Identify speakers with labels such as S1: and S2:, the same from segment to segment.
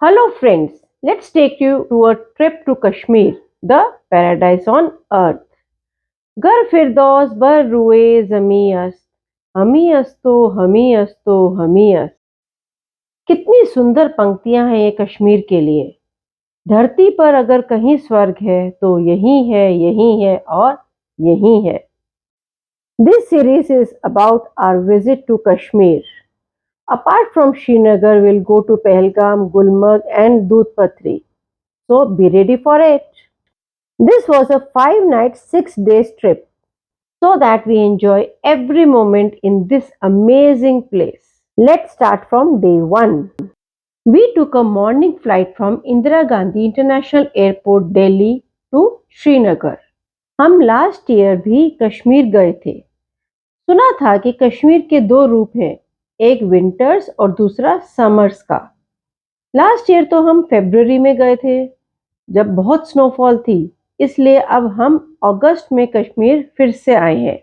S1: Hello friends, let's take you to a trip to Kashmir, the paradise on earth. घर फिरदौस बर रुए जमी अस्त, हमी अस्तो हमी अस्तो हमी अस्त। कितनी सुंदर पंक्तियां हैं ये कश्मीर के लिए। धरती पर अगर कहीं स्वर्ग है तो यही है और यही है। This series is about our visit to Kashmir. Apart from Srinagar, we'll go to Pahalgam, Gulmarg and Dudh Patri. So be ready for it. This was a 5 night, 6 days trip so that we enjoy every moment in this amazing place. Let's start from day 1. We took a morning flight from Indira Gandhi International Airport, Delhi to Srinagar. हम last year भी कश्मीर गए थे। सुना था कि कश्मीर के दो रूप हैं, एक विंटर्स और दूसरा समर्स का। लास्ट ईयर तो हम फरवरी में गए थे जब बहुत स्नोफॉल थी, इसलिए अब हम अगस्त में कश्मीर फिर से आए हैं।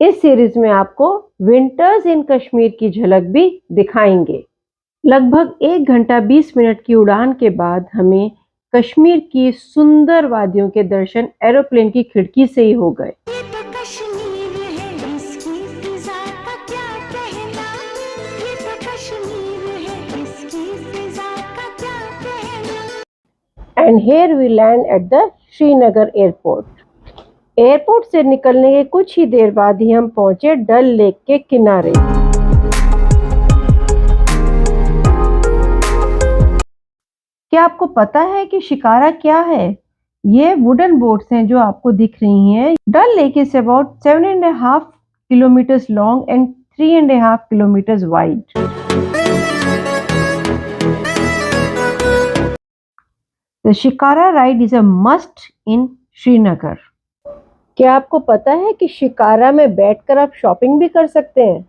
S1: इस सीरीज में आपको विंटर्स इन कश्मीर की झलक भी दिखाएंगे। लगभग 1 घंटा 20 मिनट की उड़ान के बाद हमें कश्मीर की सुंदर वादियों के दर्शन एरोप्लेन की खिड़की से ही हो गए। And here we land at the Srinagar airport. Airport से निकलने के कुछ ही देर बाद ही हम पहुंचे डल लेक के किनारे। क्या आपको पता है कि शिकारा क्या है? ये वुडन बोट्स हैं जो आपको दिख रही हैं। Dal lake is about 7.5 kilometers long and 3.5 kilometers wide. The Shikara ride is a must in Srinagar. क्या आपको पता है कि शिकारा में बैठकर आप शॉपिंग भी कर सकते हैं?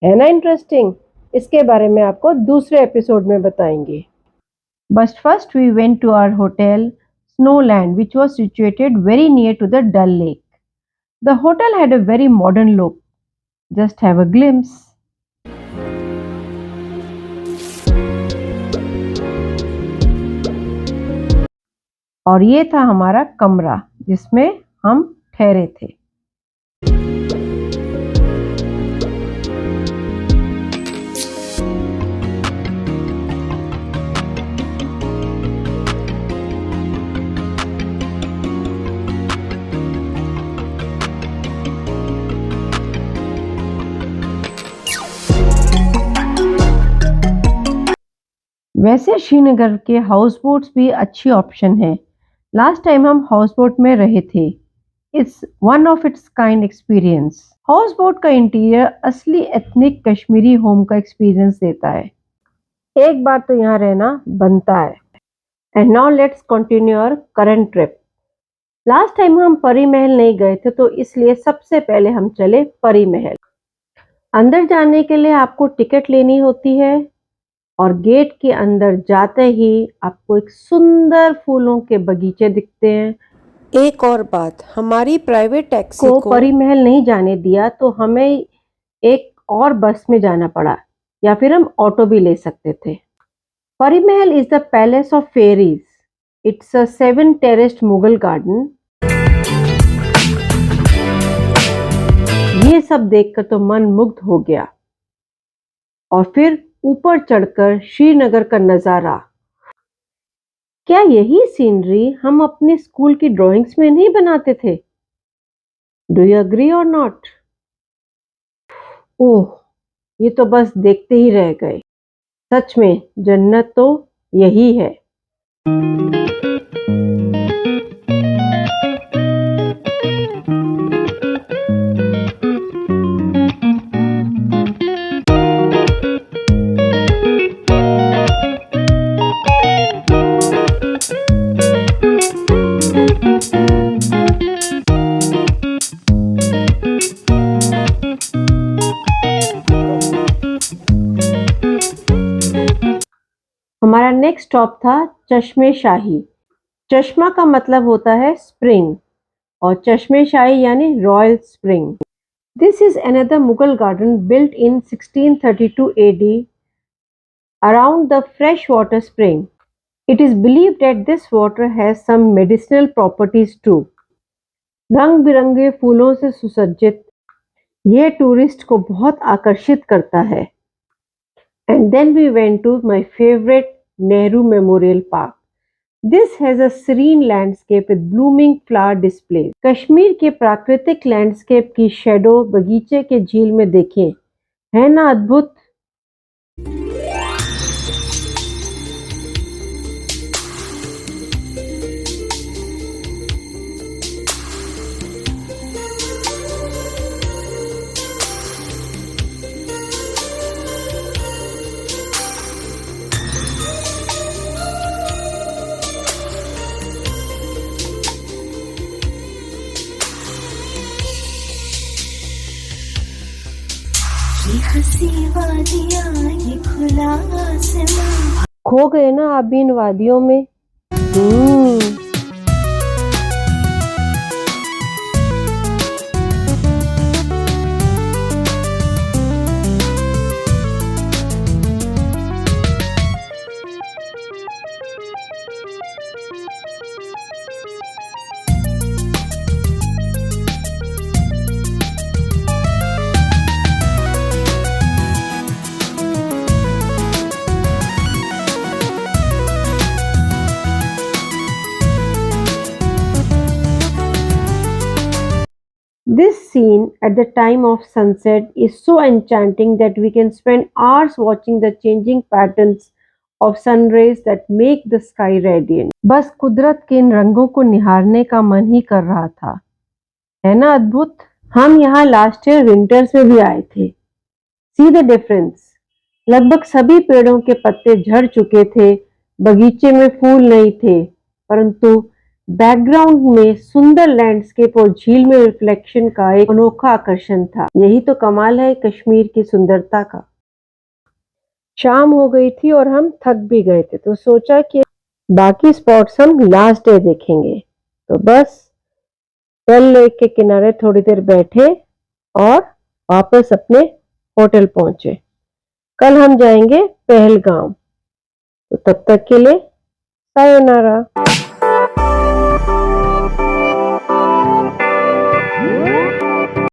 S1: है ना इंटरेस्टिंग? इसके बारे में आपको दूसरे एपिसोड में बताएंगे। But first we went to our hotel, Snowland, which was situated very near to the Dal Lake. The hotel had a very modern look. Just have a glimpse. और ये था हमारा कमरा जिसमें हम ठहरे थे। वैसे श्रीनगर के हाउस बोट्स भी अच्छी ऑप्शन है। लास्ट टाइम हम हाउस बोट में रहे थे। It's one of its kind experience. House boat का इंटीरियर असली एथनिक कश्मीरी होम का एक्सपीरियंस देता है। एक बार तो यहाँ रहना बनता है। And now let's continue our current trip. Last time हम परी महल नहीं गए थे, तो इसलिए सबसे पहले हम चले परी महल। अंदर जाने के लिए आपको टिकट लेनी होती है और गेट के अंदर जाते ही आपको एक सुंदर फूलों के बगीचे दिखते हैं। एक और बात, हमारी प्राइवेट टैक्सी को परी महल नहीं जाने दिया, तो हमें एक और बस में जाना पड़ा या फिर हम ऑटो भी ले सकते थे। Pari Mahal is the palace of fairies. It's a 7 terraced Mughal garden. ये सब देखकर तो मन मुग्ध हो गया। और फिर ऊपर चढ़कर श्रीनगर का नजारा। क्या यही सीनरी हम अपने स्कूल की ड्राइंग्स में नहीं बनाते थे? डू यू एग्री और नॉट? ओह, ये तो बस देखते ही रह गए। सच में जन्नत तो यही है। हमारा नेक्स्ट स्टॉप था चश्मे शाही। चश्मा का मतलब होता है स्प्रिंग और चश्मे शाही यानी royal spring. This is another Mughal garden built in 1632 AD around the freshwater spring. It is believed that this water has some medicinal properties too. रंग बिरंगे फूलों से सुसज्जित ये टूरिस्ट को बहुत आकर्षित करता है. And then we went to my favorite Nehru Memorial Park. This has a serene landscape with blooming flower displays. Kashmir के प्राकृतिक लैंडस्केप की शेडो बगीचे के झील में देखें, है ना अद्भुत. खो गए ना आप भी इन वादियों में. This scene at the time of sunset is so enchanting that we can spend hours watching the changing patterns of sun rays that make the sky radiant. बस कुदरत के इन रंगों को निहारने का मन ही कर रहा था, है ना अद्भुत. हम यहाँ लास्ट ईयर विंटर्स में भी आए थे. See the difference. लगभग सभी पेड़ों के पत्ते झड़ चुके थे, बगीचे में फूल नहीं थे, परंतु बैकग्राउंड में सुंदर लैंडस्केप और झील में रिफ्लेक्शन का एक अनोखा आकर्षण था. यही तो कमाल है कश्मीर की सुंदरता का. शाम हो गई थी और हम थक भी गए थे, तो सोचा कि बाकी स्पॉट्स हम लास्ट डे देखेंगे. तो बस डल लेक के किनारे थोड़ी देर बैठे और वापस अपने होटल पहुंचे. कल हम जाएंगे पहलगाम. तो तब तक के लिए सायोनारा.